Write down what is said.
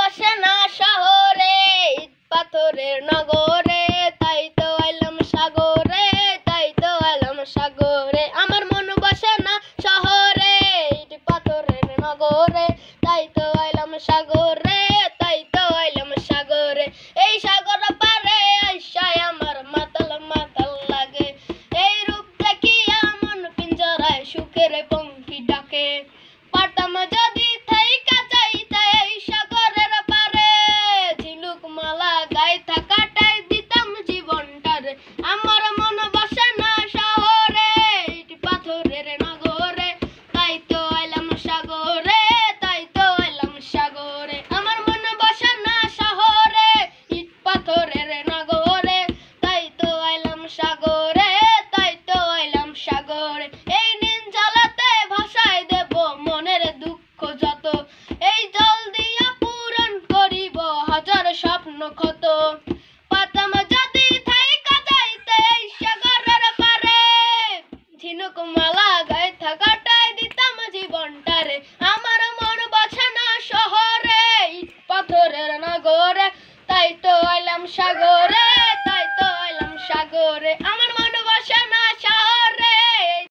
বসে না শহরে, ইট পাথরের নগরে, তাই তো আইলাম সাগরে, তাই তো আইলাম সাগরে। আমার মন বসে না শহরে, ইট পাথরের নগরে, তাই তো আইলাম সাগরে, তাই তো আইলাম সাগরে। এই সাগর পারে আইসায় আমার মাতাল মাতাল লাগে, এই রূপ দেখিয়া মন পিঞ্জরায় সুখের পঙ্খী ডাকে। পারতাম যদি থাইকা যাইতে এই সাগরের পারে, ঝিনুক মালা গায়ে কাটাই দিতাম জীবনটারে। আমার মন বসে না শহরে, ইট পাথরের নগরে, তাই তো আইলাম সাগরে, তাই তো আইলাম সাগরে। আমার মন বসে না শহরে, ইট পাথরের নগরে, তাই তো আইলাম সাগরে, তাই তো আইলাম সাগরে। এই নিন জ্বালাতে ভাষায় দেব মনের দুঃখ যত, এই জল দিয়া পূরণ করিব হাজার স্বপ্ন ক্ষত।